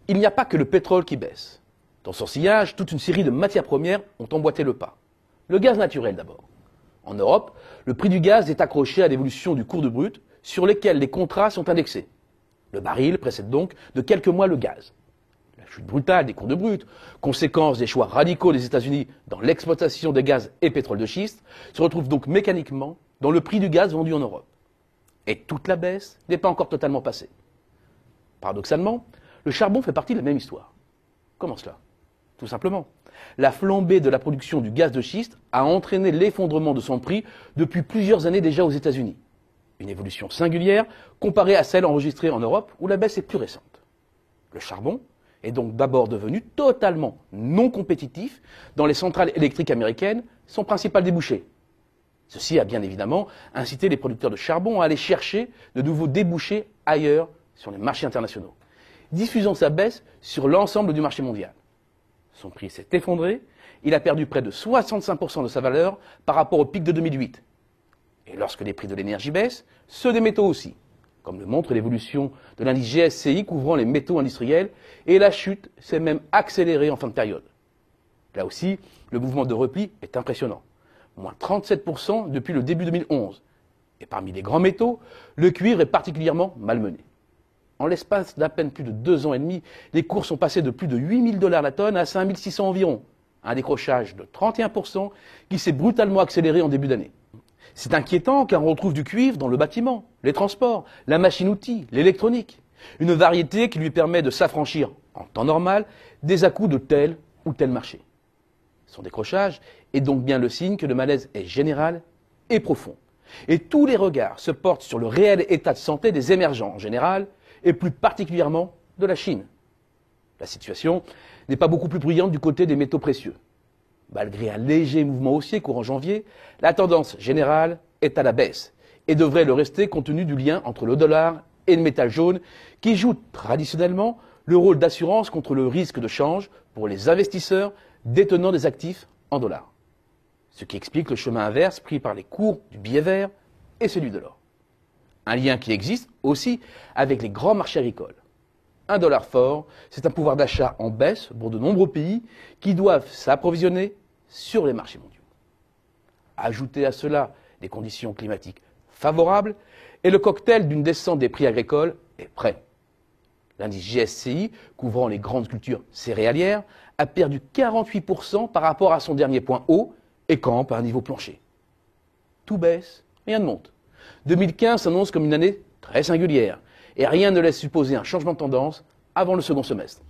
Il n'y a pas que le pétrole qui baisse. Dans son sillage, toute une série de matières premières ont emboîté le pas. Le gaz naturel d'abord. En Europe, le prix du gaz est accroché à l'évolution du cours de brut, sur lesquels les contrats sont indexés. Le baril précède donc de quelques mois le gaz. La chute brutale des cours de brut, conséquence des choix radicaux des États-Unis dans l'exploitation des gaz et pétrole de schiste, se retrouve donc mécaniquement dans le prix du gaz vendu en Europe. Et toute la baisse n'est pas encore totalement passée. Paradoxalement, le charbon fait partie de la même histoire. Comment cela? Tout simplement. La flambée de la production du gaz de schiste a entraîné l'effondrement de son prix depuis plusieurs années déjà aux États-Unis. Une évolution singulière comparée à celle enregistrée en Europe où la baisse est plus récente. Le charbon est donc d'abord devenu totalement non compétitif dans les centrales électriques américaines, son principal débouché. Ceci a bien évidemment incité les producteurs de charbon à aller chercher de nouveaux débouchés ailleurs sur les marchés internationaux, diffusant sa baisse sur l'ensemble du marché mondial. Son prix s'est effondré, il a perdu près de 65% de sa valeur par rapport au pic de 2008. Et lorsque les prix de l'énergie baissent, ceux des métaux aussi, comme le montre l'évolution de l'indice GSCI couvrant les métaux industriels, et la chute s'est même accélérée en fin de période. Là aussi, le mouvement de repli est impressionnant, moins 37% depuis le début 2011. Et parmi les grands métaux, le cuivre est particulièrement malmené. En l'espace d'à peine plus de 2 ans et demi, les cours sont passés de plus de 8 000 $ la tonne à 5 600 environ, un décrochage de 31% qui s'est brutalement accéléré en début d'année. C'est inquiétant car on retrouve du cuivre dans le bâtiment, les transports, la machine-outil, l'électronique. Une variété qui lui permet de s'affranchir, en temps normal, des à-coups de tel ou tel marché. Son décrochage est donc bien le signe que le malaise est général et profond. Et tous les regards se portent sur le réel état de santé des émergents en général, et plus particulièrement de la Chine. La situation n'est pas beaucoup plus bruyante du côté des métaux précieux. Malgré un léger mouvement haussier courant janvier, la tendance générale est à la baisse et devrait le rester compte tenu du lien entre le dollar et le métal jaune qui joue traditionnellement le rôle d'assurance contre le risque de change pour les investisseurs détenant des actifs en dollars. Ce qui explique le chemin inverse pris par les cours du billet vert et celui de l'or. Un lien qui existe aussi avec les grands marchés agricoles. Un dollar fort, c'est un pouvoir d'achat en baisse pour de nombreux pays qui doivent s'approvisionner sur les marchés mondiaux. Ajoutez à cela des conditions climatiques favorables et le cocktail d'une descente des prix agricoles est prêt. L'indice GSCI, couvrant les grandes cultures céréalières, a perdu 48% par rapport à son dernier point haut et campe à un niveau plancher. Tout baisse, rien ne monte. 2015 s'annonce comme une année très singulière et rien ne laisse supposer un changement de tendance avant le second semestre.